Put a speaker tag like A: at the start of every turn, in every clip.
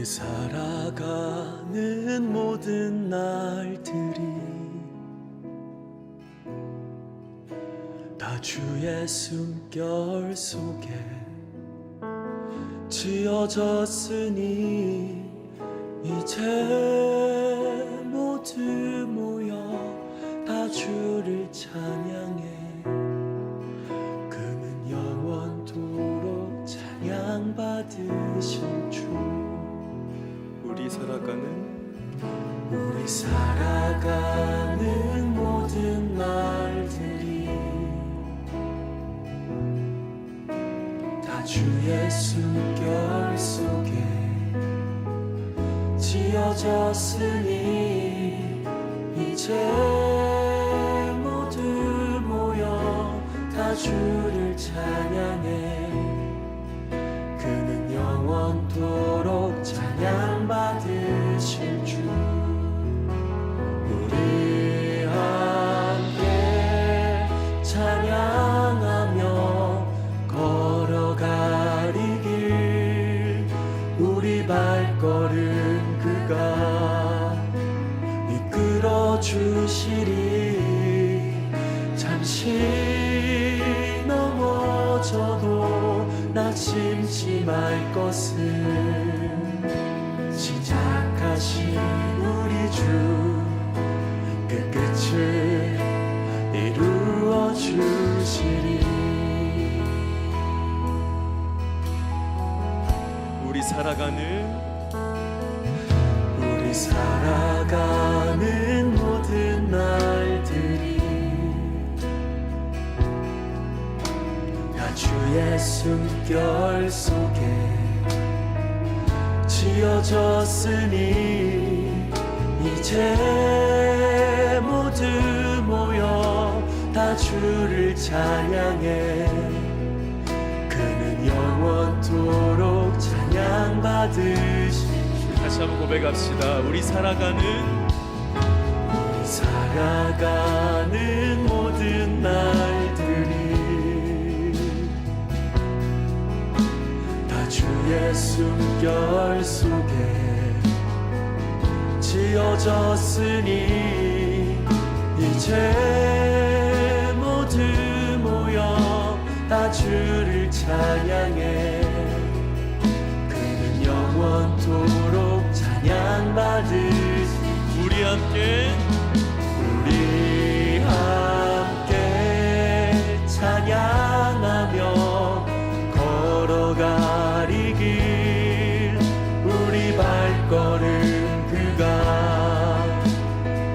A: 살아가는 모든 날들이 다 주의 숨결 속에 지어졌으니 이제 모두 모여 다 주를 찬양해. 그는 영원토록 찬양받으실 주.
B: 우리
A: 살아가는 모든 날들이 다 주의 숨결 속에 지어졌으니 이제 모두 모여 다 주를 찬양해. 그는 영원토록 찬양받으실 주. 우리 함께 찬양하며 걸어가리 길. 우리 발걸음 그가 이끌어 주시리. 잠시 넘어져도 낙심치 말 것은 시작하신 우리 주 끝끝을 이루어 주시리.
B: 우리
A: 살아가는 모든 날들이 다 주의 숨결 속에 지어졌으니 이제 모두 모여 다 주를 찬양해. 그는 영원토록 찬양받으실 주.
B: 다시 한번 고백합시다. 우리 살아가는
A: 모든 날들이 다 주의 숨결 속에 지어졌으니 이제 모두 모여 다 주를 찬양해. 그는 영원토록 찬양받으시.
B: 우리 함께
A: 찬양하며 걸어가리 길. 우리 발걸음 그가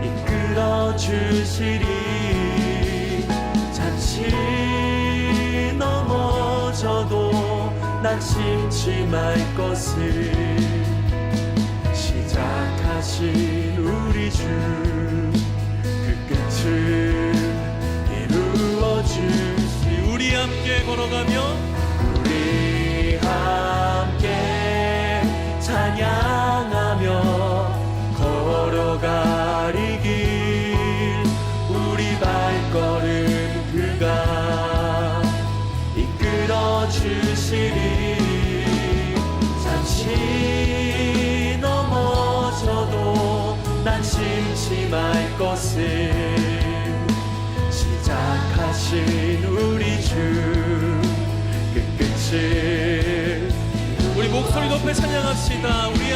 A: 이끌어 주시리. 잠시 넘어져도 낙심치 말 것을 시작하신 우리 주 끝끝을 이루어 주시.
B: 우리 함께 걸어가며
A: 우리 함께 찬양하며 걸어가리 길. 우리 발걸음 그가 이끌어 주시리. 잠시 넘어져도 낙심치 말 것을 시작하신 우리 주 끝끝을.
B: 우리 목소리 높여 찬양합시다. 우리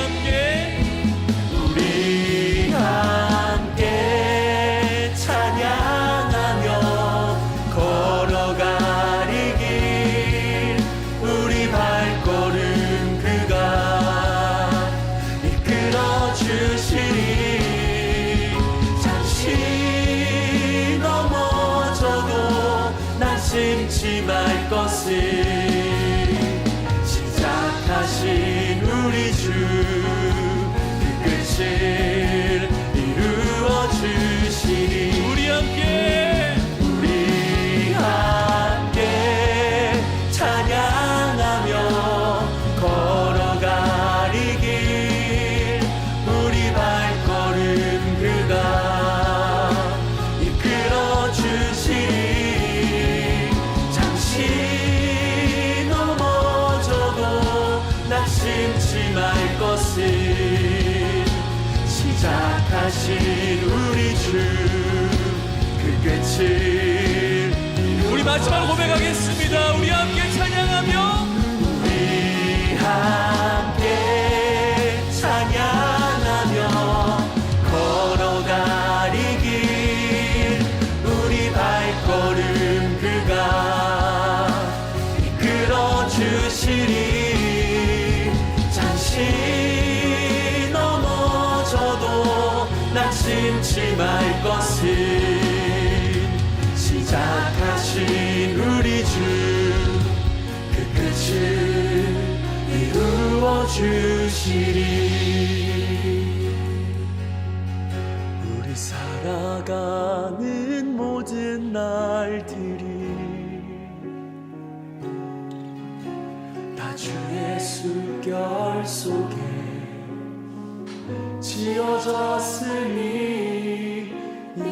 B: 함께
A: 찬양하며 걸어가리 길. 우리 발걸음 그가 이끌어 주시리. 잠시 넘어져도 낙심치 말 것을 시작하신 우리 주 끝끝을 이루어 주시리.
B: 우리
A: 함께 찬양하며 걸어가리 길. 우리 발걸음 그가 이끌어 주시리. 잠시 넘어져도 낙심치 말 것은 시작하신 우리 주 그 끝을
B: 우리 마지막 고백하겠습니다. 우리 함께 찬양하며
A: 우리 함께 찬양하며 걸어가리 길 우리 발걸음 그가 이끌어 주시리 잠시 넘어져도 낙심치 말 것은 시작하신 우리 주 그 끝을 이루어 주시리 우리 살아가는 모든 날들이 다 주의 숨결 속에 지어졌으니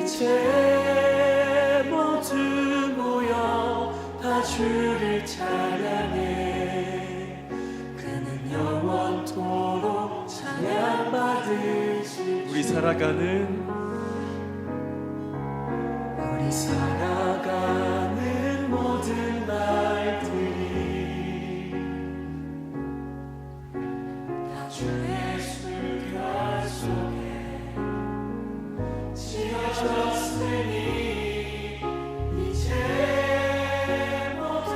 A: 이제 모두 모여 다 주를 찬양해 그는 영원토록 찬양받으시리
B: 우리 살아가는
A: 모든 날들이 다 주의 숨결 속에 지어졌으니 이제 모두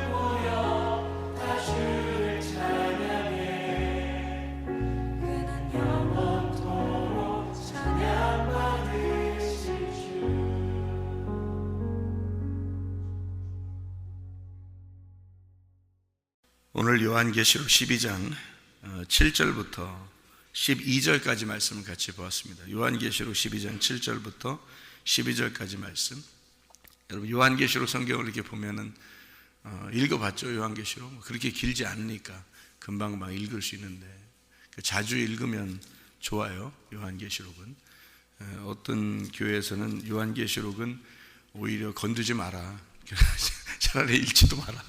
A: 모여 다 주를 찬양해 그는 영원토록 찬양받으실 주
C: 오늘 요한계시록 12장 7절부터 12절까지 말씀을 같이 보았습니다. 요한계시록 12장 7절부터 12절까지 말씀. 여러분 요한계시록 성경을 이렇게 보면은 읽어봤죠. 요한계시록 그렇게 길지 않으니까 금방금방 읽을 수 있는데 자주 읽으면 좋아요. 요한계시록은 어떤 교회에서는 요한계시록은 오히려 건드지 마라. 차라리 읽지도 마라.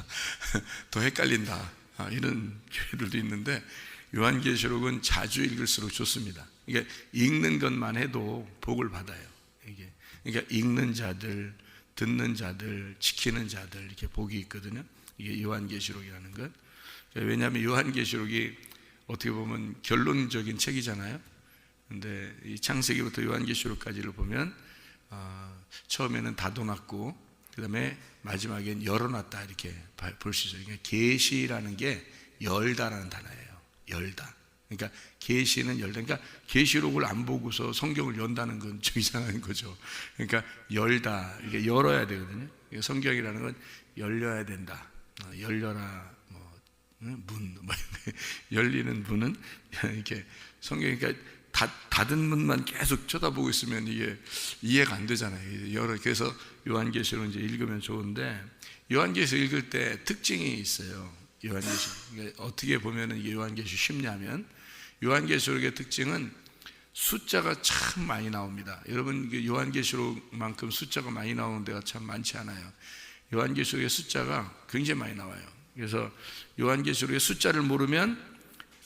C: 더 헷갈린다. 이런 교회들도 있는데 요한계시록은 자주 읽을수록 좋습니다. 이게 읽는 것만 해도 복을 받아요. 그러니까 읽는 자들, 듣는 자들, 지키는 자들 이렇게 복이 있거든요. 이게 요한계시록이라는 것. 왜냐하면 요한계시록이 어떻게 보면 결론적인 책이잖아요. 근데 이 창세기부터 요한계시록까지를 보면 처음에는 닫아놨고 그 다음에 마지막엔 열어놨다 이렇게 볼 수 있어요. 그러니까 계시라는 게 열다라는 단어예요. 열다. 그러니까 계시는 열다. 그러니까 계시록을 안 보고서 성경을 연다는 건 좀 이상한 거죠. 그러니까 열다. 이게 열어야 되거든요. 성경이라는 건 열려야 된다. 열려라 문 열리는 문은 이렇게 성경이 그러니까 닫은 문만 계속 쳐다보고 있으면 이게 이해가 안 되잖아요. 그래서 요한계시록 이제 읽으면 좋은데 요한계시록 읽을 때 특징이 있어요. 요한계시록. 그러니까 어떻게 보면 이게 요한계시록 쉽냐면 요한계시록의 특징은 숫자가 참 많이 나옵니다. 여러분 요한계시록만큼 숫자가 많이 나오는 데가 참 많지 않아요. 요한계시록의 숫자가 굉장히 많이 나와요. 그래서 요한계시록의 숫자를 모르면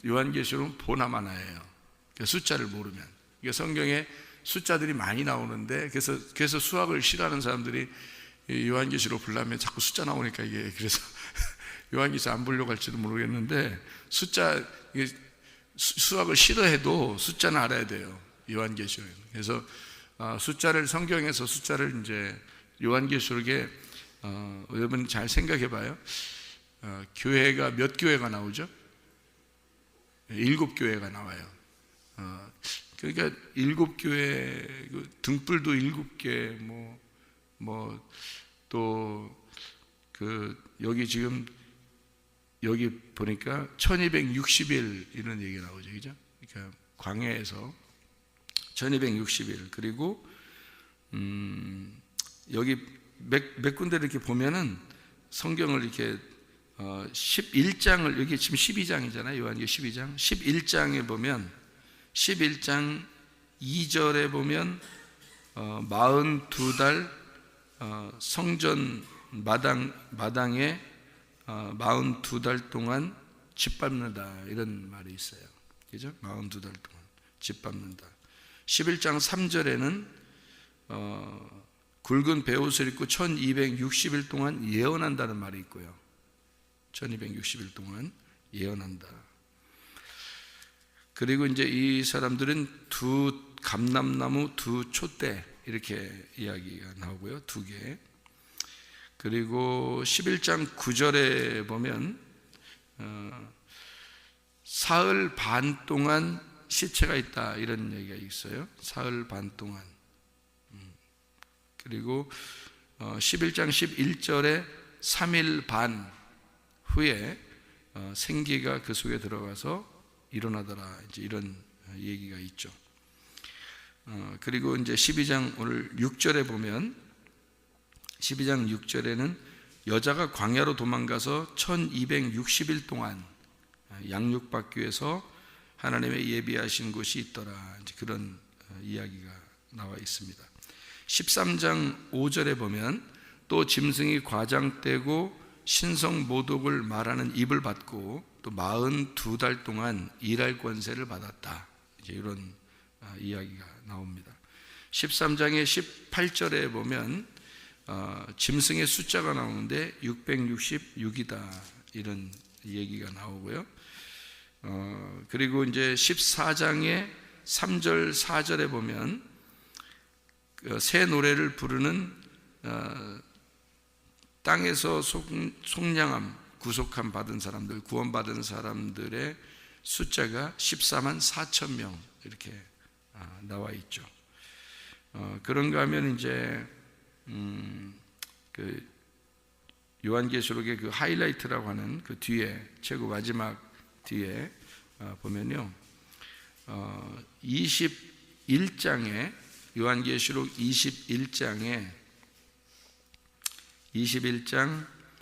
C: 요한계시록은 보나마나예요. 숫자를 모르면. 성경에 숫자들이 많이 나오는데 그래서 수학을 싫어하는 사람들이 요한계시록 보려면 자꾸 숫자 나오니까 이게 그래서 요한계시록 안 보려고 할지도 모르겠는데 수학을 싫어해도 숫자는 알아야 돼요. 요한계시록. 그래서 성경에서 숫자를 이제 요한계시록에 여러분 잘 생각해 봐요. 교회가 몇 교회가 나오죠? 7교회가 나와요. 그러니까 7교회 등불도 7개 또 여기 지금 여기 보니까 1260일 이런 얘기가 나오죠. 그죠? 그러니까 광야에서 1260일 그리고 여기 몇 군데 이렇게 보면은 성경을 이렇게 11장을 여기 지금 12장이잖아요. 요한계시록 12장. 11장에 보면 11장 2절에 보면 42달 성전 마당에 42달 동안 짓밟는다 이런 말이 있어요. 그죠? 42달 동안 짓밟는다. 11장 3절에는 굵은 베옷을 입고 1260일 동안 예언한다는 말이 있고요. 1260일 동안 예언한다. 그리고 이제 이 사람들은 두 감람나무 두 촛대 이렇게 이야기가 나오고요. 두 개. 그리고 11장 9절에 보면 사흘 반 동안 시체가 있다 이런 얘기가 있어요. 사흘 반 동안. 그리고 11장 11절에 3일 반 후에 생기가 그 속에 들어가서 일어나더라 이제 이런 얘기가 있죠. 그리고 이제 12장 오늘 6절에 보면 12장 6절에는 여자가 광야로 도망가서 1260일 동안 양육받기 위해서 하나님의 예비하신 곳이 있더라 이제 그런 이야기가 나와 있습니다. 13장 5절에 보면 또 짐승이 과장되고 신성 모독을 말하는 입을 받고 또 42달 동안 일할 권세를 받았다 이제 이런 이야기가 나옵니다. 13장의 18절에 보면 짐승의 숫자가 나오는데 666이다 이런 얘기가 나오고요. 그리고 이제 14장의 3절 4절에 보면 새 노래를 부르는 땅에서 속량함 구속함 받은 사람들 구원받은 사람들의 숫자가 14만 4천 명 이렇게 나와 있죠. 그런가 하면 이제 그 요한계시록의 그 하이라이트라고 하는 그 뒤에 최고 마지막 뒤에 보면요 21장에 요한계시록 21장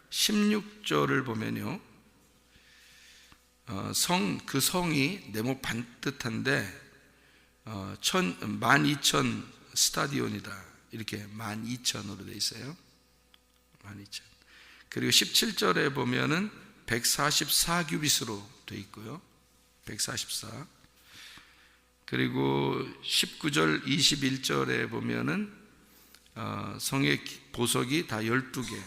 C: 16절을 보면요 그 성이 네모 반듯한데 12,000 스타디온이다 이렇게 12,000으로 되어 있어요. 12,000. 그리고 17절에 보면은 144규빗으로 되어 있고요. 144. 그리고 19절 21절에 보면은 성의 보석이 다 12개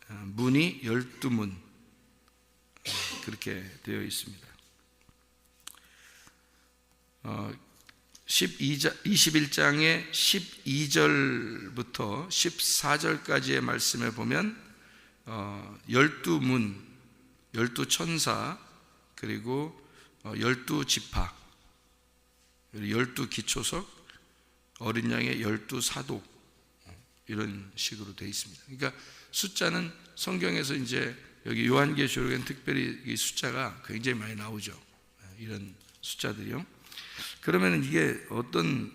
C: 문이 12문 그렇게 되어 있습니다. 21장의 12절부터 14절까지의 말씀에 보면 12문, 12천사 그리고 12지파 12기초석 어린 양의 12사독 이런 식으로 되어 있습니다. 그러니까 숫자는 성경에서 이제 여기 요한계시록엔 특별히 이 숫자가 굉장히 많이 나오죠. 이런 숫자들이요. 그러면 이게 어떤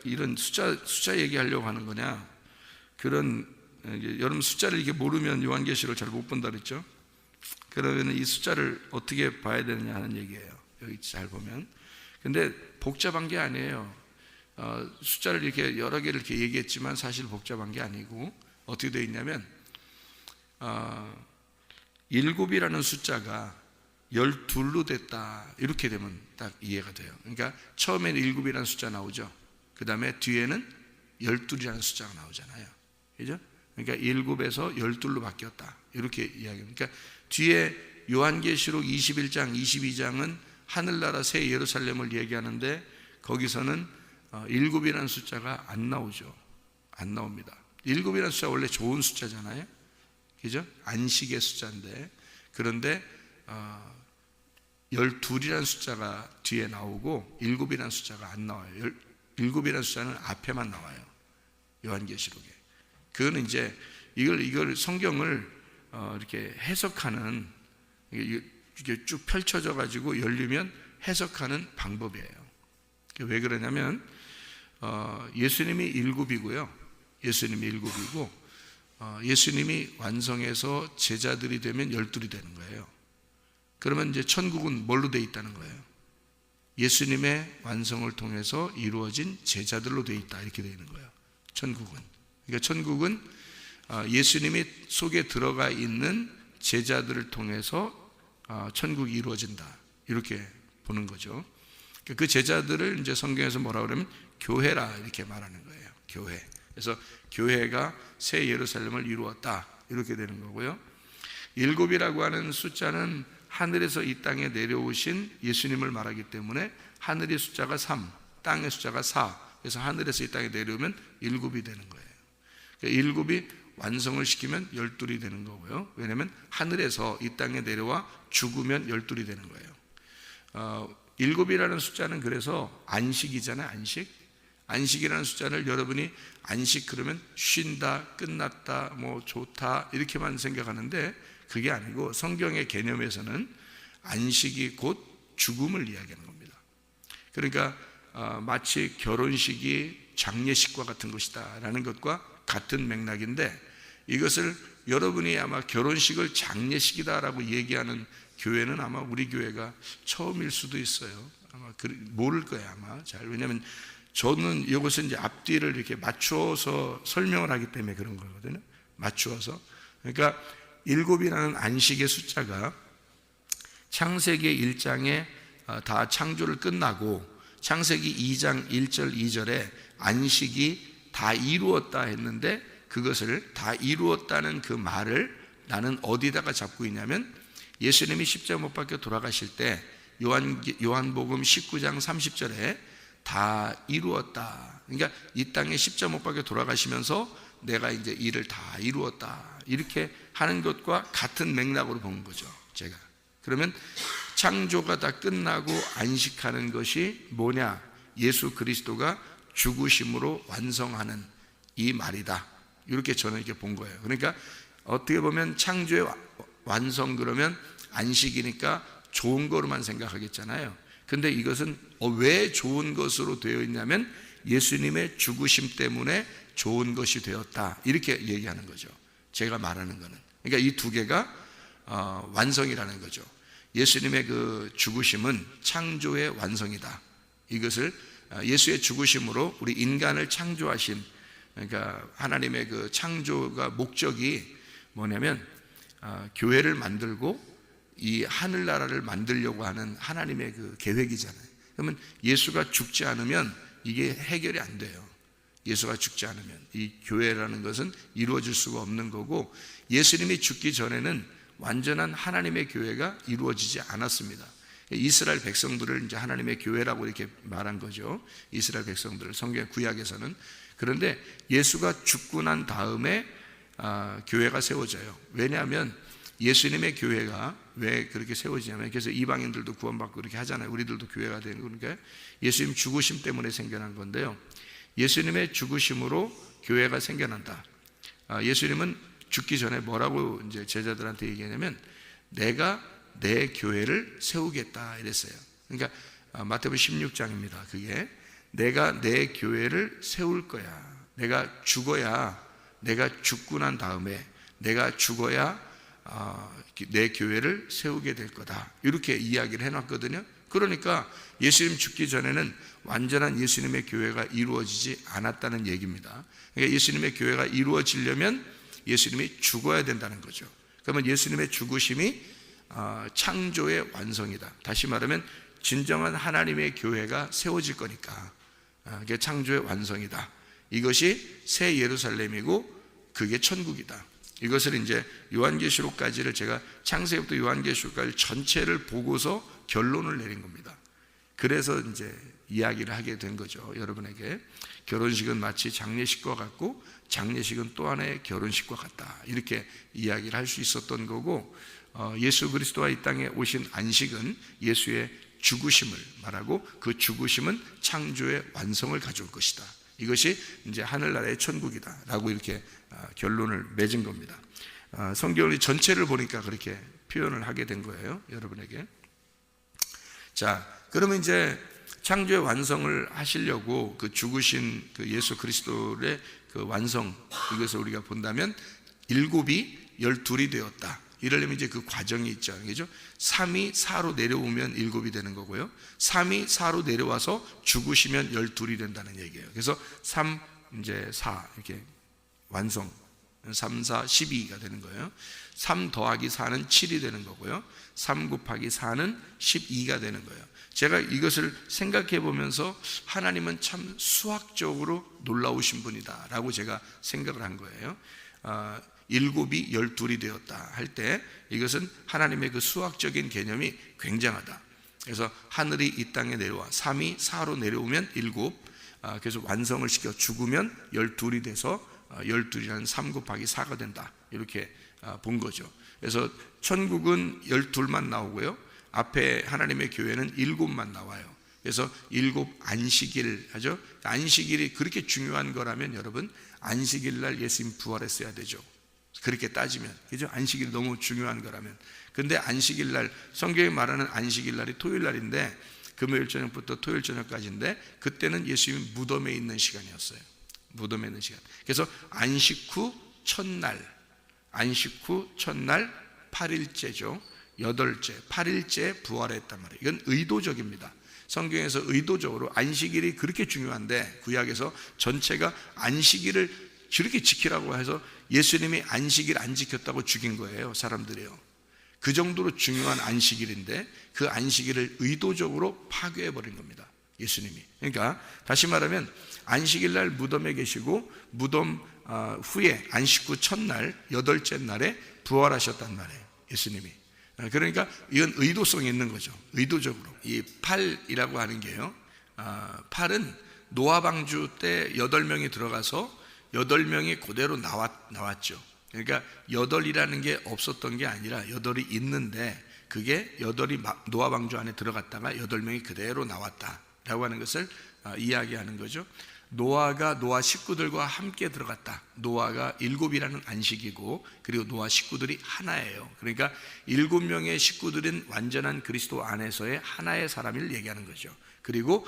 C: 이런 숫자 얘기하려고 하는 거냐? 여러분 숫자를 이렇게 모르면 요한계시록을 잘 못 본다 그랬죠? 그러면 이 숫자를 어떻게 봐야 되느냐 하는 얘기예요. 여기 잘 보면. 근데 복잡한 게 아니에요. 숫자를 이렇게 여러 개를 이렇게 얘기했지만 사실 복잡한 게 아니고 어떻게 되어 있냐면 7이라는 숫자가 12로 됐다 이렇게 되면 딱 이해가 돼요. 그러니까 처음에는 7이라는 숫자 나오죠. 그 다음에 뒤에는 12이라는 숫자가 나오잖아요. 그죠? 그러니까 7에서 12로 바뀌었다 이렇게 이야기합니다. 그러니까 뒤에 요한계시록 21장 22장은 하늘나라 새 예루살렘을 얘기하는데 거기서는 7이라는 숫자가 안 나오죠. 안 나옵니다. 7이라는 숫자 원래 좋은 숫자잖아요. 그죠? 안식의 숫자인데 그런데 12이라는 숫자가 뒤에 나오고 7이라는 숫자가 안 나와요. 7이라는 숫자는 앞에만 나와요. 요한계시록에. 그거는 이제 이걸 성경을 이렇게 해석하는 이게 쭉 펼쳐져 가지고 열리면 해석하는 방법이에요. 왜 그러냐면 예수님이 7이고요. 예수님이 7이고 예수님이 완성해서 제자들이 되면 12이 되는 거예요. 그러면 이제 천국은 뭘로 되어 있다는 거예요? 예수님의 완성을 통해서 이루어진 제자들로 되어 있다 이렇게 되어 있는 거예요. 천국은. 그러니까 천국은 예수님이 속에 들어가 있는 제자들을 통해서 천국이 이루어진다, 이렇게 보는 거죠. 그 제자들을 이제 성경에서 뭐라 그러면 교회라 이렇게 말하는 거예요. 교회. 그래서 교회가 새 예루살렘을 이루었다, 이렇게 되는 거고요. 7이라고 하는 숫자는 하늘에서 이 땅에 내려오신 예수님을 말하기 때문에 하늘의 숫자가 3, 땅의 숫자가 4, 그래서 하늘에서 이 땅에 내려오면 7이 되는 거예요. 7이 완성을 시키면 12이 되는 거고요. 왜냐하면 하늘에서 이 땅에 내려와 죽으면 12이 되는 거예요. 7이라는 숫자는 그래서 안식이잖아요. 안식이라는 숫자를 여러분이 안식 그러면 쉰다, 끝났다, 뭐 좋다 이렇게만 생각하는데 그게 아니고 성경의 개념에서는 안식이 곧 죽음을 이야기하는 겁니다. 그러니까 마치 결혼식이 장례식과 같은 것이다 라는 것과 같은 맥락인데, 이것을 여러분이 아마 결혼식을 장례식이다 라고 얘기하는 교회는 아마 우리 교회가 처음일 수도 있어요. 아마 모를 거예요 아마 잘. 왜냐하면 저는 이것을 이제 앞뒤를 이렇게 맞추어서 설명을 하기 때문에 그런 거거든요. 맞추어서. 그러니까 7이라는 안식의 숫자가 창세기 1장에 다 창조를 끝나고 창세기 2장 1절 2절에 안식이 다 이루었다 했는데, 그것을 다 이루었다는 그 말을 나는 어디다가 잡고 있냐면 예수님이 십자가 못 박혀 돌아가실 때 요한복음 19장 30절에 다 이루었다. 그러니까 이 땅에 십자가 못 박혀 돌아가시면서 내가 이제 일을 다 이루었다, 이렇게 하는 것과 같은 맥락으로 본 거죠 제가. 그러면 창조가 다 끝나고 안식하는 것이 뭐냐? 예수 그리스도가 죽으심으로 완성하는 이 말이다, 이렇게 저는 이렇게 본 거예요. 그러니까 어떻게 보면 창조의 완성 그러면 안식이니까 좋은 거로만 생각하겠잖아요. 근데 이것은 왜 좋은 것으로 되어 있냐면 예수님의 죽으심 때문에 좋은 것이 되었다, 이렇게 얘기하는 거죠 제가 말하는 거는. 그러니까 이 두 개가 완성이라는 거죠. 예수님의 그 죽으심은 창조의 완성이다. 이것을 예수의 죽으심으로 우리 인간을 창조하신, 그러니까 하나님의 그 창조가 목적이 뭐냐면 교회를 만들고 이 하늘나라를 만들려고 하는 하나님의 그 계획이잖아요. 그러면 예수가 죽지 않으면 이게 해결이 안 돼요. 예수가 죽지 않으면 이 교회라는 것은 이루어질 수가 없는 거고, 예수님이 죽기 전에는 완전한 하나님의 교회가 이루어지지 않았습니다. 이스라엘 백성들을 이제 하나님의 교회라고 이렇게 말한 거죠. 이스라엘 백성들을 성경 구약에서는. 그런데 예수가 죽고 난 다음에 교회가 세워져요. 왜냐하면 예수님의 교회가 왜 그렇게 세워지냐면, 그래서 이방인들도 구원받고 그렇게 하잖아요. 우리들도 교회가 되는 거니까 예수님 죽으심 때문에 생겨난 건데요. 예수님의 죽으심으로 교회가 생겨난다. 예수님은 죽기 전에 뭐라고 이제 제자들한테 얘기하냐면 내가 내 교회를 세우겠다 이랬어요. 그러니까 마태복음 16장입니다. 그게 내가 내 교회를 세울 거야. 내가 죽어야, 내가 죽고 난 다음에 내가 죽어야 내 교회를 세우게 될 거다, 이렇게 이야기를 해놨거든요. 그러니까 예수님 죽기 전에는 완전한 예수님의 교회가 이루어지지 않았다는 얘기입니다. 그러니까 예수님의 교회가 이루어지려면 예수님이 죽어야 된다는 거죠. 그러면 예수님의 죽으심이 창조의 완성이다. 다시 말하면 진정한 하나님의 교회가 세워질 거니까 그게 창조의 완성이다. 이것이 새 예루살렘이고 그게 천국이다. 이것을 이제 요한계시록까지를 제가 창세기부터 요한계시록까지 전체를 보고서 결론을 내린 겁니다. 그래서 이제 이야기를 하게 된 거죠. 여러분에게 결혼식은 마치 장례식과 같고 장례식은 또 하나의 결혼식과 같다, 이렇게 이야기를 할 수 있었던 거고, 예수 그리스도가 이 땅에 오신 안식은 예수의 죽으심을 말하고 그 죽으심은 창조의 완성을 가져올 것이다. 이것이 이제 하늘나라의 천국이다 라고 이렇게 결론을 맺은 겁니다. 성경의 전체를 보니까 그렇게 표현을 하게 된 거예요, 여러분에게. 자, 그러면 이제 창조의 완성을 하시려고 그 죽으신 그 예수 그리스도의 그 완성, 이것을 우리가 본다면 7이 12이 되었다. 이러려면 이제 그 과정이 있죠. 그죠? 3이 4로 내려오면 7이 되는 거고요. 3이 4로 내려와서 죽으시면 12이 된다는 얘기예요. 그래서 3, 이제 4 이렇게 완성. 3, 4, 12가 되는 거예요. 3 더하기 4는 7이 되는 거고요. 3 곱하기 4는 12가 되는 거예요. 제가 이것을 생각해 보면서 하나님은 참 수학적으로 놀라우신 분이다 라고 제가 생각을 한 거예요. 7이 12이 되었다 할 때 이것은 하나님의 그 수학적인 개념이 굉장하다. 그래서 하늘이 이 땅에 내려와 3이 4로 내려오면 7, 그래서 완성을 시켜 죽으면 12이 돼서 12이라는 3 곱하기 4가 된다, 이렇게 본 거죠. 그래서 천국은 12만 나오고요, 앞에 하나님의 교회는 7만 나와요. 그래서 7 안식일 하죠. 안식일이 그렇게 중요한 거라면 여러분, 안식일 날 예수님 부활했어야 되죠. 그렇게 따지면, 그죠? 안식일이 너무 중요한 거라면. 근데 안식일 날, 성경이 말하는 안식일 날이 토요일 날인데, 금요일 저녁부터 토요일 저녁까지인데, 그때는 예수님이 무덤에 있는 시간이었어요. 무덤에 있는 시간. 그래서 안식 후 첫날 8일째죠. 8일째 부활했단 말이에요. 이건 의도적입니다. 성경에서 의도적으로 안식일이 그렇게 중요한데, 구약에서 전체가 안식일을 저렇게 지키라고 해서 예수님이 안식일 안 지켰다고 죽인 거예요, 사람들이요. 그 정도로 중요한 안식일인데 그 안식일을 의도적으로 파괴해버린 겁니다, 예수님이. 그러니까 다시 말하면 안식일 날 무덤에 계시고 무덤 후에 안식 후 첫날 8째 날에 부활하셨단 말이에요, 예수님이. 그러니까 이건 의도성이 있는 거죠, 의도적으로. 이 8이라고 하는 게요, 8은 노아 방주 때 8명이 들어가서 8명이 그대로 나왔죠. 그러니까 8이라는 게 없었던 게 아니라 8이 있는데, 그게 8이 노아 방주 안에 들어갔다가 8명이 그대로 나왔다라고 하는 것을 이야기하는 거죠. 노아가 노아 식구들과 함께 들어갔다. 노아가 7이라는 안식이고, 그리고 노아 식구들이 하나예요. 그러니까 7명의 식구들은 완전한 그리스도 안에서의 하나의 사람을 얘기하는 거죠. 그리고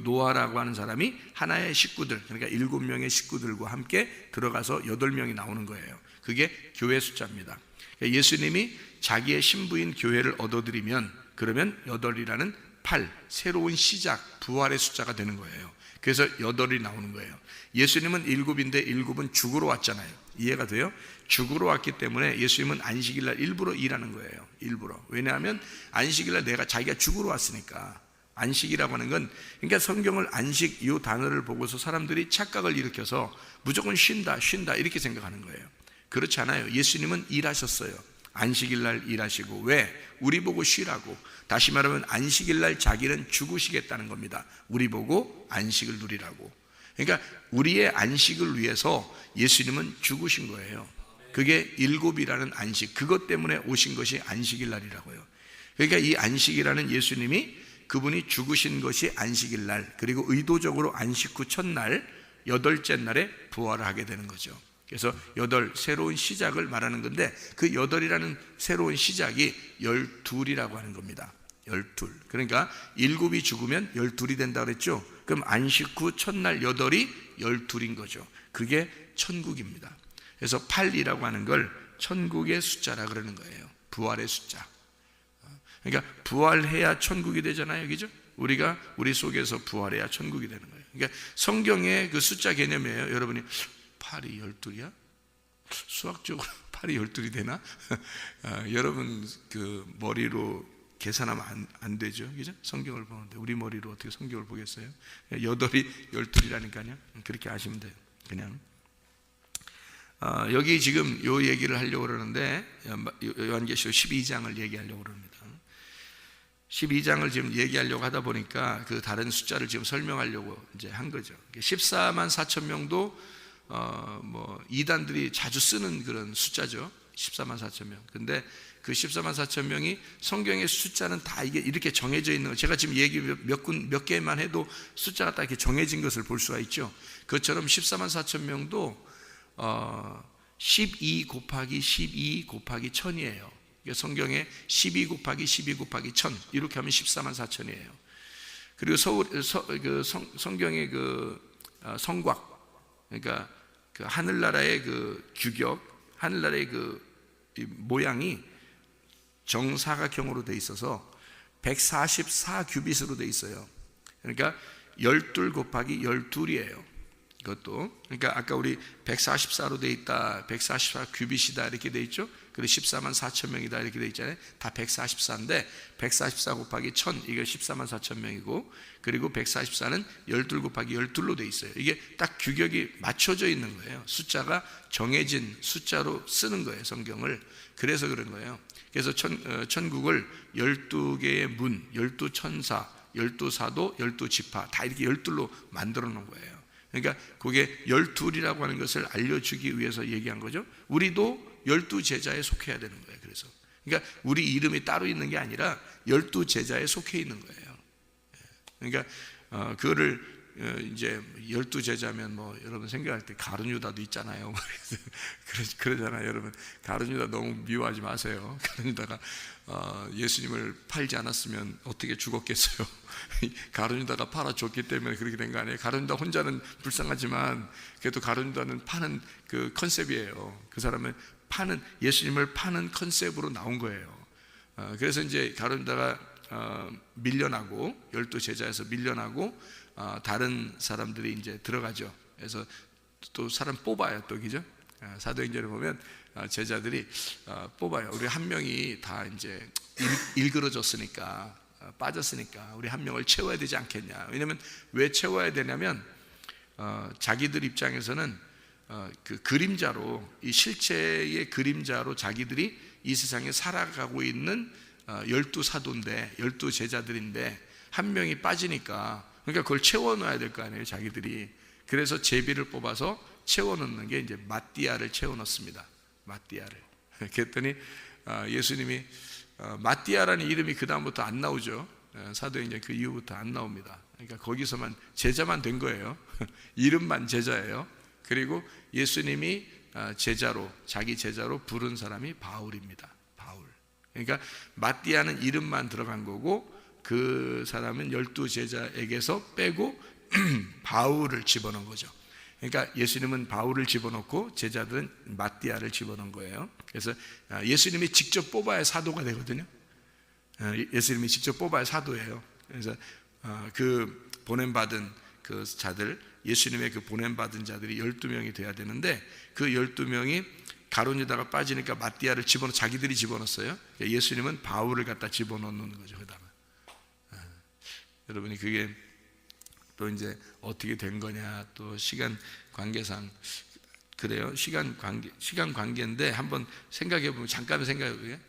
C: 노아라고 하는 사람이 하나의 식구들, 그러니까 7명의 식구들과 함께 들어가서 8명이 나오는 거예요. 그게 교회 숫자입니다. 그러니까 예수님이 자기의 신부인 교회를 얻어들이면, 그러면 8이라는 8, 새로운 시작, 부활의 숫자가 되는 거예요. 그래서 8이 나오는 거예요. 예수님은 7인데 7은 죽으러 왔잖아요. 이해가 돼요? 죽으러 왔기 때문에 예수님은 안식일날 일부러 일하는 거예요. 일부러. 왜냐하면 안식일날 자기가 죽으러 왔으니까. 안식이라고 하는 건, 그러니까 성경을 안식 이 단어를 보고서 사람들이 착각을 일으켜서 무조건 쉰다 이렇게 생각하는 거예요. 그렇지 않아요. 예수님은 일하셨어요. 안식일날 일하시고. 왜? 우리 보고 쉬라고. 다시 말하면 안식일날 자기는 죽으시겠다는 겁니다. 우리 보고 안식을 누리라고. 그러니까 우리의 안식을 위해서 예수님은 죽으신 거예요. 그게 7이라는 안식, 그것 때문에 오신 것이 안식일날이라고요. 그러니까 이 안식이라는 예수님이, 그분이 죽으신 것이 안식일 날, 그리고 의도적으로 안식 후 첫날 8째 날에 부활을 하게 되는 거죠. 그래서 8, 새로운 시작을 말하는 건데, 그 8이라는 새로운 시작이 12이라고 하는 겁니다. 12. 그러니까 7이 죽으면 12이 된다 그랬죠. 그럼 안식 후 첫날 8이 12인 거죠. 그게 천국입니다. 그래서 8이라고 하는 걸 천국의 숫자라 그러는 거예요. 부활의 숫자. 그러니까 부활해야 천국이 되잖아요, 그죠? 우리가 우리 속에서 부활해야 천국이 되는 거예요. 그러니까 성경의 그 숫자 개념이에요. 여러분이 8이 12이야? 수학적으로 8이 12이 되나? 여러분 그 머리로 계산하면 안 되죠, 그죠? 성경을 보는데 우리 머리로 어떻게 성경을 보겠어요? 8이 12이라니까요. 그렇게 아시면 돼요. 그냥 여기 지금 요 얘기를 하려고 그러는데, 요한계시록 12장을 얘기하려고 그럽니다. 12장을 지금 얘기하려고 하다 보니까 그 다른 숫자를 지금 설명하려고 이제 한 거죠. 14만 4천 명도 이단들이 자주 쓰는 그런 숫자죠. 14만 4천 명. 근데 그 14만 4천 명이 성경의 숫자는 다 이게 이렇게 정해져 있는 거. 제가 지금 얘기 몇 개만 해도 숫자가 딱 이렇게 정해진 것을 볼 수가 있죠. 그것처럼 14만 4천 명도 12 곱하기 12 곱하기 1000이에요. 성경에 12 곱하기 12 곱하기 1000 이렇게 하면 14만 4천이에요. 그리고 성경의 그 성곽, 그러니까 그 하늘나라의 그 규격, 하늘나라의 그 모양이 정사각형으로 돼 있어서 144 규빗으로 돼 있어요. 그러니까 12 곱하기 12이에요. 그것도. 그러니까 아까 우리 144로 돼 있다, 144 규빗이다 이렇게 돼 있죠. 그리고 14만 4천 명이다 이렇게 돼 있잖아요. 다 144인데 144 곱하기 1000 이게 14만 4천 명이고, 그리고 144는 12 곱하기 12로 돼 있어요. 이게 딱 규격이 맞춰져 있는 거예요. 숫자가 정해진 숫자로 쓰는 거예요, 성경을. 그래서 그런 거예요. 그래서 천국을 12개의 문, 12천사, 12사도, 12지파 다 이렇게 12로 만들어 놓은 거예요. 그러니까 그게 12이라고 하는 것을 알려주기 위해서 얘기한 거죠. 우리도 12제자에 속해야 되는 거예요. 그래서 그러니까 우리 이름이 따로 있는 게 아니라 12제자에 속해 있는 거예요. 그러니까 그거를 이제 12제자면 뭐 여러분 생각할 때 가룟 유다도 있잖아요. 그러잖아요. 여러분 가룟 유다 너무 미워하지 마세요. 가룟 유다가 예수님을 팔지 않았으면 어떻게 죽었겠어요. 가룟 유다가 팔아줬기 때문에 그렇게 된 거 아니에요. 가룟 유다 혼자는 불쌍하지만 그래도 가룟 유다는 파는 그 컨셉이에요. 그 사람은 파는, 예수님을 파는 컨셉으로 나온 거예요. 그래서 이제 가룟 유다가 밀려나고 12제자에서 밀려나고 다른 사람들이 이제 들어가죠. 그래서 또 사람 뽑아요, 또 그죠? 사도행전에 보면 제자들이 뽑아요. 우리 한 명이 다 이제 일그러졌으니까, 빠졌으니까 우리 한 명을 채워야 되지 않겠냐. 왜냐면 왜 채워야 되냐면 자기들 입장에서는 그 그림자로, 이 실체의 그림자로 자기들이 이 세상에 살아가고 있는 12사도인데 12제자들인데 한 명이 빠지니까, 그러니까 그걸 채워넣어야 될 거 아니에요, 자기들이. 그래서 제비를 뽑아서 채워넣는 게 이제 마띠아를 채워넣습니다. 마띠아를. 그랬더니 예수님이 마띠아라는 이름이 그 다음부터 안 나오죠. 사도행전 그 이후부터 안 나옵니다. 그러니까 거기서만 제자만 된 거예요. 이름만 제자예요. 그리고 예수님이 제자로, 자기 제자로 부른 사람이 바울입니다. 바울. 그러니까 마띠아는 이름만 들어간 거고, 그 사람은 12제자에게서 빼고 바울을 집어넣은 거죠. 그러니까 예수님은 바울을 집어넣고 제자들은 마띠아를 집어넣은 거예요. 그래서 예수님이 직접 뽑아야 사도가 되거든요. 예수님이 직접 뽑아야 사도예요. 그래서 그 보냄받은 그 자들, 예수님의 그 보냄받은 자들이 12명이 돼야 되는데, 그 12명이 가룟 유다가 빠지니까 마띠아를 자기들이 집어넣었어요. 예수님은 바울을 갖다 집어넣는 거죠. 그다음에 여러분이 그게 또 이제 어떻게 된 거냐, 또 시간 관계상 그래요. 시간 관계인데 한번 생각해 보면, 잠깐 생각해 보면,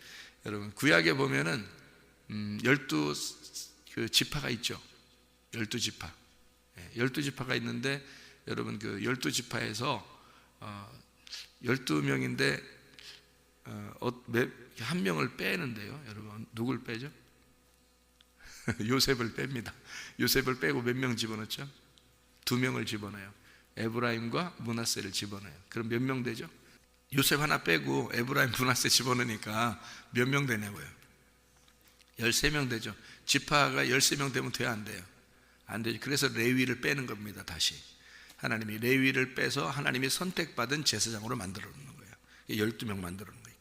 C: 여러분 구약에 보면은 12 그 지파가 있죠. 12지파. 12지파가 있는데, 여러분 그 12지파에서 12명인데 한 명을 빼는데요. 여러분 누굴 빼죠? 요셉을 뺍니다. 요셉을 빼고 몇 명 집어넣죠? 2명을 집어넣어요. 에브라임과 므낫세를 집어넣어요. 그럼 몇 명 되죠? 요셉 하나 빼고 에브라임, 므낫세 집어넣으니까 몇 명 되냐고요? 13명 되죠. 지파가 13명 되면 돼야 안 돼요? 안 되죠. 그래서 레위를 빼는 겁니다. 다시 하나님이 레위를 빼서 하나님이 선택받은 제사장으로 만들어 놓는 거예요. 12명 만들어 놓는 거예요.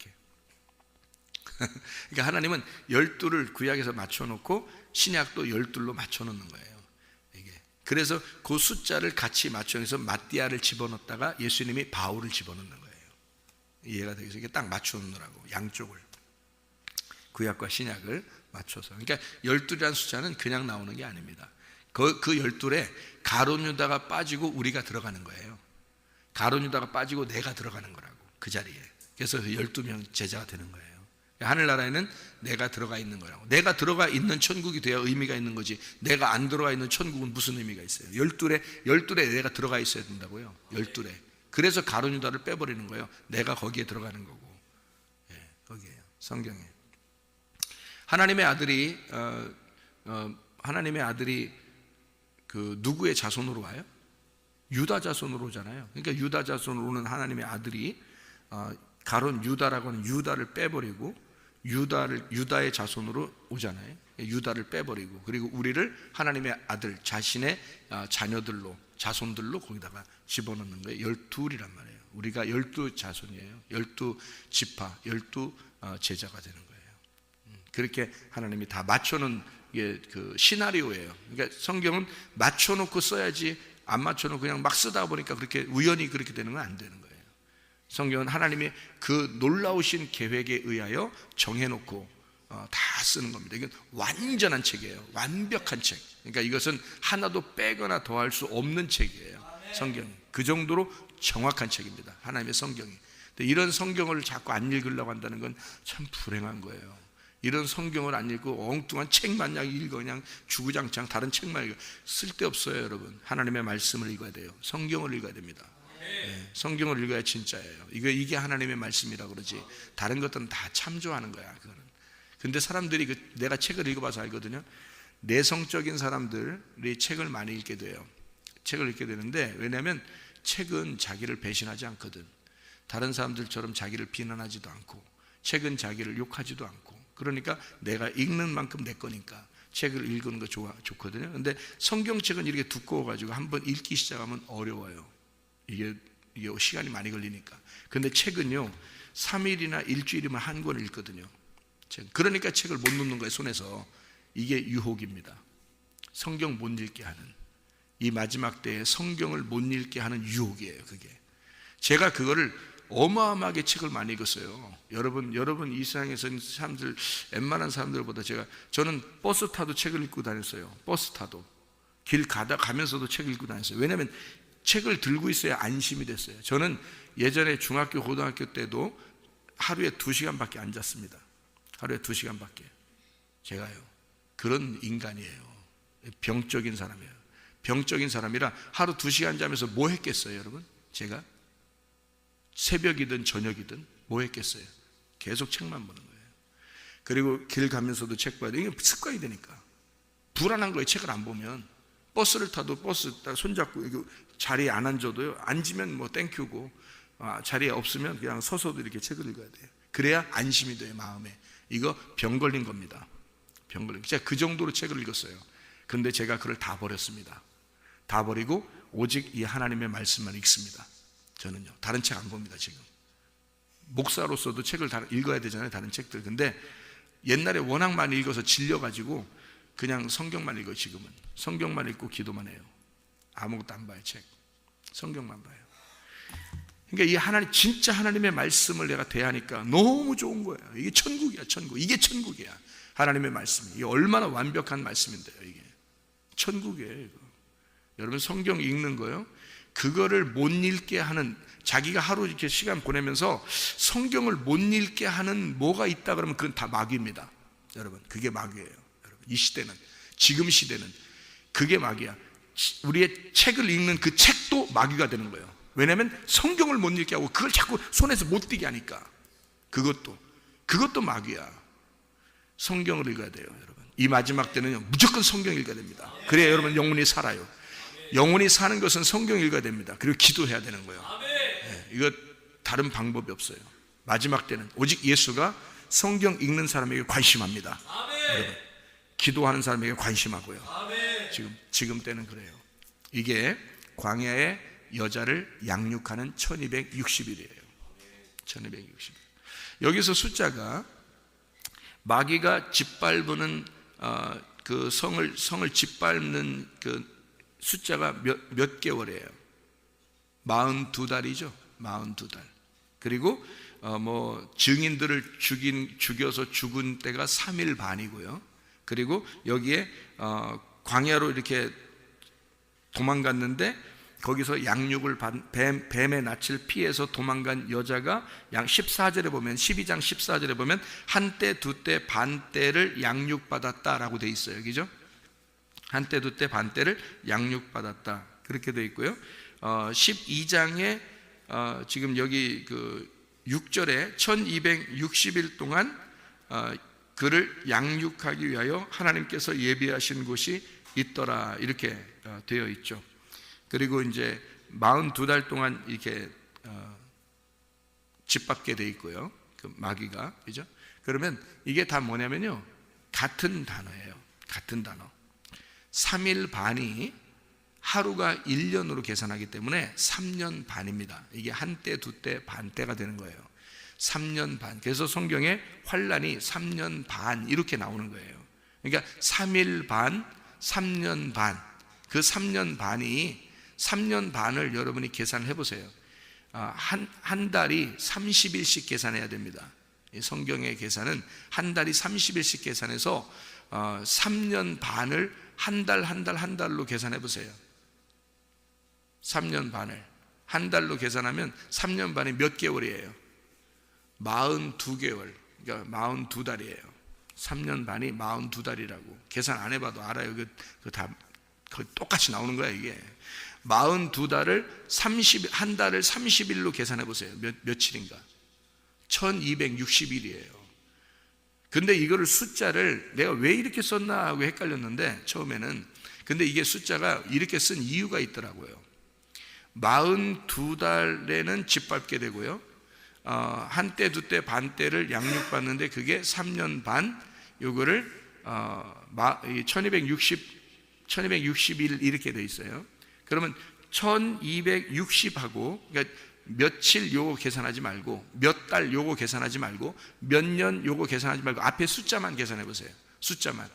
C: 그러니까 하나님은 12를 구약에서 맞춰놓고 신약도 12로 맞춰놓는 거예요. 이게. 그래서 그 숫자를 같이 맞춰서 마띠아를 집어넣다가 예수님이 바울을 집어넣는 거예요. 이해가 되겠어요? 이게 딱 맞춰놓느라고, 양쪽을, 구약과 신약을 맞춰서. 그러니까 12라는 숫자는 그냥 나오는 게 아닙니다. 그 12에 가룟 유다가 빠지고 우리가 들어가는 거예요. 가룟 유다가 빠지고 내가 들어가는 거라고, 그 자리에. 그래서 12명 제자가 되는 거예요. 하늘나라에는 내가 들어가 있는 거라고. 내가 들어가 있는 천국이 돼야 의미가 있는 거지, 내가 안 들어가 있는 천국은 무슨 의미가 있어요? 12에 내가 들어가 있어야 된다고요. 12에. 그래서 가룟 유다를 빼버리는 거예요. 내가 거기에 들어가는 거고. 예, 거기에요. 성경에 하나님의 아들이 그 누구의 자손으로 와요? 유다 자손으로 오잖아요. 그러니까 유다 자손으로 오는 하나님의 아들이 가룟 유다라고 하는 유다를 빼버리고 유다의 자손으로 오잖아요. 유다를 빼버리고, 그리고 우리를 하나님의 아들, 자신의 자녀들로, 자손들로 거기다가 집어넣는 거예요. 12이란 말이에요. 우리가 12자손이에요. 12지파, 12제자가 되는 거예요. 그렇게 하나님이 다 맞춰놓은 게 그 시나리오예요. 그러니까 성경은 맞춰놓고 써야지 안 맞춰놓고 그냥 막 쓰다 보니까 그렇게 우연히 그렇게 되는 건 안 되는 거예요. 성경은 하나님의 그 놀라우신 계획에 의하여 정해놓고 다 쓰는 겁니다. 이건 완전한 책이에요. 완벽한 책. 그러니까 이것은 하나도 빼거나 더할 수 없는 책이에요. 성경이 그 정도로 정확한 책입니다. 하나님의 성경이. 근데 이런 성경을 자꾸 안 읽으려고 한다는 건 참 불행한 거예요. 이런 성경을 안 읽고 엉뚱한 책 마냥 읽어 그냥 주구장창 다른 책만 읽어 쓸데없어요. 여러분, 하나님의 말씀을 읽어야 돼요. 성경을 읽어야 됩니다. 네, 성경을 읽어야 진짜예요. 이게 하나님의 말씀이라고 그러지 다른 것들은 다 참조하는 거야. 그거는. 근데 사람들이 내가 책을 읽어봐서 알거든요. 내성적인 사람들이 책을 많이 읽게 돼요. 책을 읽게 되는데, 왜냐하면 책은 자기를 배신하지 않거든. 다른 사람들처럼 자기를 비난하지도 않고, 책은 자기를 욕하지도 않고, 그러니까 내가 읽는 만큼 내 거니까 책을 읽는 거 좋거든요. 근데 성경책은 이렇게 두꺼워가지고 한번 읽기 시작하면 어려워요. 이게 시간이 많이 걸리니까. 근데 책은요 3일이나 일주일이면 한 권을 읽거든요. 그러니까 책을 못 놓는 거예요, 손에서. 이게 유혹입니다. 성경 못 읽게 하는, 이 마지막 때에 성경을 못 읽게 하는 유혹이에요. 그게 제가 그거를 어마어마하게 책을 많이 읽었어요. 여러분 이 세상에서 사람들, 웬만한 사람들보다 저는 버스 타도 책을 읽고 다녔어요. 버스 타도 길 가면서도 책을 읽고 다녔어요. 왜냐하면 책을 들고 있어야 안심이 됐어요. 저는 예전에 중학교 고등학교 때도 하루에 2시간밖에 안 잤습니다. 하루에 2시간밖에. 제가요 그런 인간이에요. 병적인 사람이에요. 병적인 사람이라 하루 2시간 자면서 뭐 했겠어요, 여러분? 제가 새벽이든 저녁이든 뭐 했겠어요? 계속 책만 보는 거예요. 그리고 길 가면서도 책 봐야 돼. 이게 습관이 되니까. 불안한 거예요, 책을 안 보면. 버스를 타도 버스 딱 손잡고 자리에 안 앉아도요, 앉으면 뭐 땡큐고, 자리에 없으면 그냥 서서도 이렇게 책을 읽어야 돼요. 그래야 안심이 돼요, 마음에. 이거 병 걸린 겁니다. 병 걸린. 제가 그 정도로 책을 읽었어요. 근데 제가 그걸 다 버렸습니다. 다 버리고 오직 이 하나님의 말씀만 읽습니다. 저는요 다른 책 안 봅니다. 지금 목사로서도 책을 다 읽어야 되잖아요, 다른 책들. 근데 옛날에 워낙 많이 읽어서 질려가지고 그냥 성경만 읽어요. 지금은 성경만 읽고 기도만 해요. 아무것도 안 봐요. 책, 성경만 봐요. 그러니까 이 하나님, 진짜 하나님의 말씀을 내가 대하니까 너무 좋은 거예요. 이게 천국이야, 천국. 이게 천국이야. 하나님의 말씀이 이게 얼마나 완벽한 말씀인데요. 이게 천국이에요. 이거. 여러분 성경 읽는 거요, 그거를 못 읽게 하는, 자기가 하루 이렇게 시간 보내면서 성경을 못 읽게 하는 뭐가 있다 그러면 그건 다 마귀입니다. 여러분 그게 마귀예요. 여러분 이 시대는, 지금 시대는 그게 마귀야. 우리의 책을 읽는 그 책도 마귀가 되는 거예요. 왜냐하면 성경을 못 읽게 하고 그걸 자꾸 손에서 못 띄게 하니까. 그것도 마귀야. 성경을 읽어야 돼요, 여러분. 이 마지막 때는요 무조건 성경 읽어야 됩니다. 그래야 여러분 영혼이 살아요. 영혼이 사는 것은 성경 읽어야 됩니다. 그리고 기도해야 되는 거예요. 네, 이거 다른 방법이 없어요. 마지막 때는 오직 예수가 성경 읽는 사람에게 관심합니다. 여러분, 기도하는 사람에게 관심하고요. 지금 때는 그래요. 이게 광야의 여자를 양육하는 1260일이에요 1260일. 여기서 숫자가 마귀가 짓밟는 그 성을 짓밟는 그 숫자가 몇 개월이에요? 42달이죠. 42달. 그리고 뭐 증인들을 죽여서 죽은 때가 3일 반이고요. 그리고 여기에 광야로 이렇게 도망갔는데 거기서 양육을 뱀의 낯을 피해서 도망간 여자가 14절에 보면, 12장 14절에 보면 한때 두때 반때를 양육받았다라고 돼 있어요. 그죠? 한때 두때 반때를 양육받았다, 그렇게 돼 있고요. 12장에 지금 여기 그 6절에 1260일 동안 그를 양육하기 위하여 하나님께서 예비하신 곳이 있더라, 이렇게 되어 있죠. 그리고 이제 42달 동안 이렇게 짓밟게 돼 있고요, 그 마귀가. 그죠? 그러면 이게 다 뭐냐면요, 같은 단어예요. 같은 단어. 3일 반이 하루가 1년으로 계산하기 때문에 3년 반입니다. 이게 한때, 두때, 반때가 되는 거예요. 3년 반. 그래서 성경에 환란이 3년 반 이렇게 나오는 거예요. 그러니까 3일 반, 3년 반. 그 3년 반이 3년 반을 여러분이 계산해 보세요. 한 달이 30일씩 계산해야 됩니다. 성경의 계산은 한 달이 30일씩 계산해서 3년 반을 한 달로 계산해 보세요. 3년 반을 한 달로 계산하면 3년 반이 몇 개월이에요? 42개월. 그러니까 42달이에요. 3년 반이 42달이라고. 계산 안 해봐도 알아요. 다 똑같이 나오는 거야 이게. 42달을 한 달을 30일로 계산해 보세요. 며칠인가? 1260일이에요. 근데 이거를 숫자를 내가 왜 이렇게 썼나 하고 헷갈렸는데 처음에는. 근데 이게 숫자가 이렇게 쓴 이유가 있더라고요. 42달에는 집밟게 되고요, 한때 두때 반때를 양육받는데 그게 3년 반, 요거를 1260일 이렇게 돼 있어요. 그러면 1260하고, 그러니까 며칠 요거 계산하지 말고, 몇 달 요거 계산하지 말고, 몇 년 요거 계산하지 말고 앞에 숫자만 계산해 보세요. 숫자만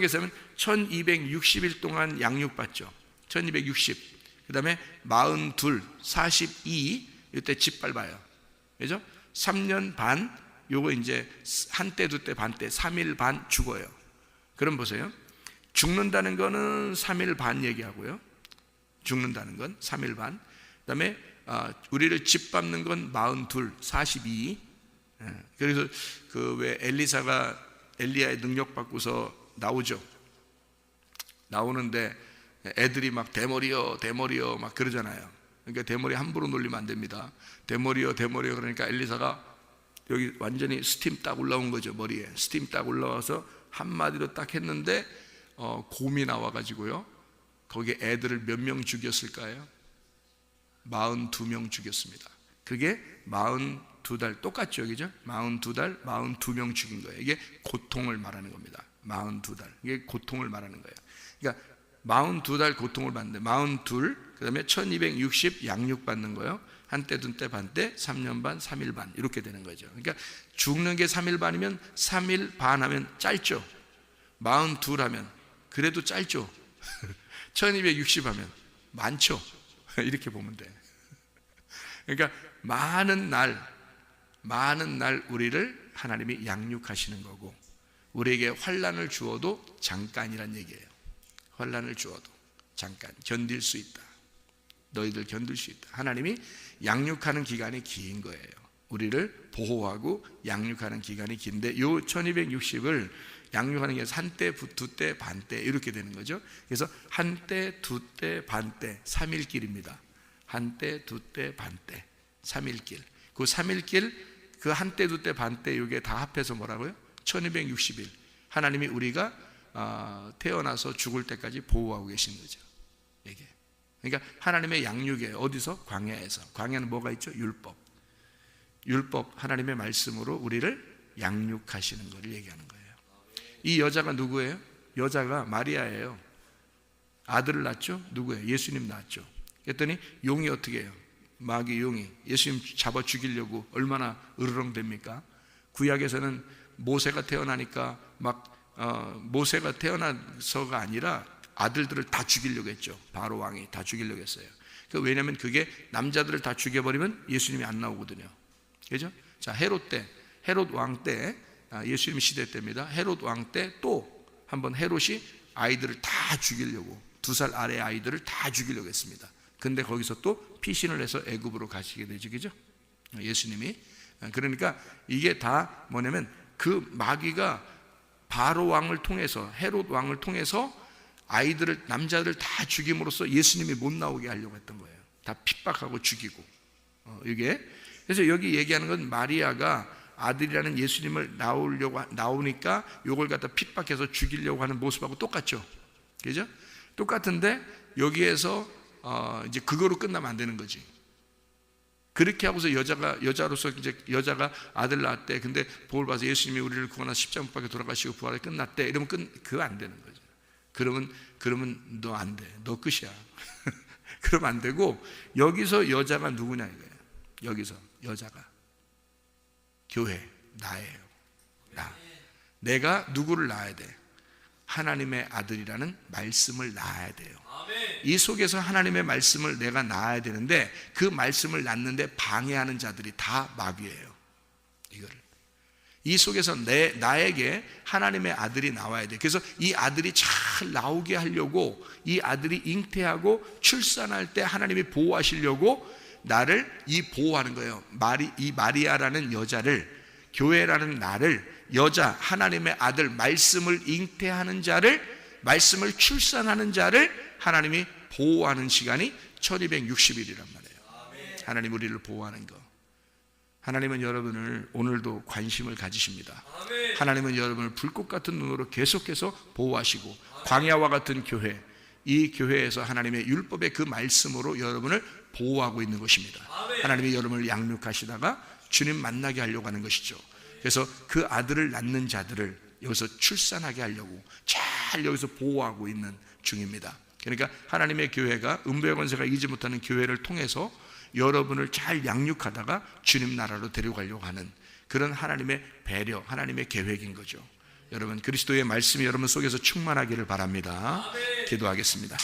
C: 계산하면 1260일 동안 양육받죠. 1260. 그 다음에 42, 42 이때 짓밟아요. 그죠? 3년 반, 요거 이제 한때 두때 반때 3일 반 죽어요. 그럼 보세요. 죽는다는 거는 3일 반 얘기하고요. 죽는다는 건 3일 반. 그 다음에 우리를 짓밟는 건 42, 42. 그래서 그 왜 엘리사가 엘리야의 능력 받고서 나오죠. 나오는데 애들이 막 대머리요 막 그러잖아요. 그러니까 대머리 함부로 놀리면 안 됩니다. 대머리요 그러니까 엘리사가 여기 완전히 스팀 딱 올라온 거죠. 머리에 스팀 딱 올라와서 한마디로 딱 했는데 곰이 나와가지고요, 거기에 애들을 몇 명 죽였을까요? 42명 죽였습니다. 그게 42달 똑같죠, 그죠? 42달 42명 죽인 거예요. 이게 고통을 말하는 겁니다. 42달 이게 고통을 말하는 거예요. 그러니까 42달 고통을 받는데 42, 그 다음에 1260 양육받는 거예요. 한때 둔때 반때 3년 반 3일 반 이렇게 되는 거죠. 그러니까 죽는 게 3일 반이면 3일 반 하면 짧죠. 42 하면 그래도 짧죠. 1260 하면 많죠. 이렇게 보면 돼. 그러니까 많은 날 우리를 하나님이 양육하시는 거고, 우리에게 환난을 주어도 잠깐이란 얘기예요. 환난을 주어도 잠깐 견딜 수 있다. 너희들 견딜 수 있다. 하나님이 양육하는 기간이 긴 거예요. 우리를 보호하고 양육하는 기간이 긴데, 요 1260을 양육하는 게 한때, 두때, 반때 이렇게 되는 거죠. 그래서 한때, 두때, 반때 3일길입니다. 한때, 두때, 반때 3일길. 그 3일길, 그 한때, 두때, 반때 이게 다 합해서 뭐라고요? 1260일. 하나님이 우리가 태어나서 죽을 때까지 보호하고 계신 거죠. 이게. 그러니까 하나님의 양육이에요. 어디서? 광야에서. 광야는 뭐가 있죠? 율법, 하나님의 말씀으로 우리를 양육하시는 것을 얘기하는 거예요. 이 여자가 누구예요? 여자가 마리아예요. 아들을 낳았죠? 누구예요? 예수님 낳았죠. 그랬더니 용이 어떻게 해요? 마귀 용이 예수님 잡아 죽이려고 얼마나 으르렁댑니까? 구약에서는 모세가 태어나니까 모세가 태어나서가 아니라 아들들을 다 죽이려고 했죠. 바로 왕이 다 죽이려고 했어요. 왜냐하면 그게 남자들을 다 죽여버리면 예수님이 안 나오거든요. 그죠? 자, 헤롯 왕 때, 예수님 시대 때입니다. 헤롯 왕 때 또 한번 헤롯이 아이들을 다 죽이려고, 2살 아래 아이들을 다 죽이려고 했습니다. 근데 거기서 또 피신을 해서 애굽으로 가시게 되죠. 그죠? 예수님이. 그러니까 이게 다 뭐냐면 그 마귀가 바로 왕을 통해서, 헤롯 왕을 통해서 아이들을, 남자들을 다 죽임으로써 예수님이 못 나오게 하려고 했던 거예요. 다 핍박하고 죽이고. 이게. 그래서 여기 얘기하는 건 마리아가 아들이라는 예수님을 나오니까 요걸 갖다 핍박해서 죽이려고 하는 모습하고 똑같죠. 그죠? 똑같은데 여기에서 이제 그거로 끝나면 안 되는 거지. 그렇게 하고서 여자로서 이제 여자가 아들 낳았대. 근데 복을 봐서 예수님이 우리를 구원하사 십자가 못 박혀 돌아가시고 부활에 끝났대. 이러면 그거 안 되는 거죠. 그러면 너 안 돼. 너 끝이야. 그러면 안 되고, 여기서 여자가 누구냐 이거예요. 여기서 여자가 교회, 나예요. 내가 누구를 낳아야 돼? 하나님의 아들이라는 말씀을 낳아야 돼요. 이 속에서 하나님의 말씀을 내가 낳아야 되는데 그 말씀을 낳는데 방해하는 자들이 다 마귀예요. 이거를 이 속에서 나에게 하나님의 아들이 나와야 돼. 그래서 이 아들이 잘 나오게 하려고, 이 아들이 잉태하고 출산할 때 하나님이 보호하시려고 나를 보호하는 거예요. 이 마리아라는 여자를, 교회라는 나를, 여자 하나님의 아들, 말씀을 잉태하는 자를, 말씀을 출산하는 자를 하나님이 보호하는 시간이 1260일이란 말이에요. 하나님 우리를 보호하는 거. 하나님은 여러분을 오늘도 관심을 가지십니다. 하나님은 여러분을 불꽃 같은 눈으로 계속해서 보호하시고, 광야와 같은 교회, 이 교회에서 하나님의 율법의 그 말씀으로 여러분을 보호하고 있는 것입니다. 하나님이 여러분을 양육하시다가 주님 만나게 하려고 하는 것이죠. 그래서 그 아들을 낳는 자들을 여기서 출산하게 하려고 잘 여기서 보호하고 있는 중입니다. 그러니까 하나님의 교회가 음부의 권세가 이기지 못하는 교회를 통해서 여러분을 잘 양육하다가 주님 나라로 데려가려고 하는 그런 하나님의 배려, 하나님의 계획인 거죠. 여러분, 그리스도의 말씀이 여러분 속에서 충만하기를 바랍니다. 기도하겠습니다.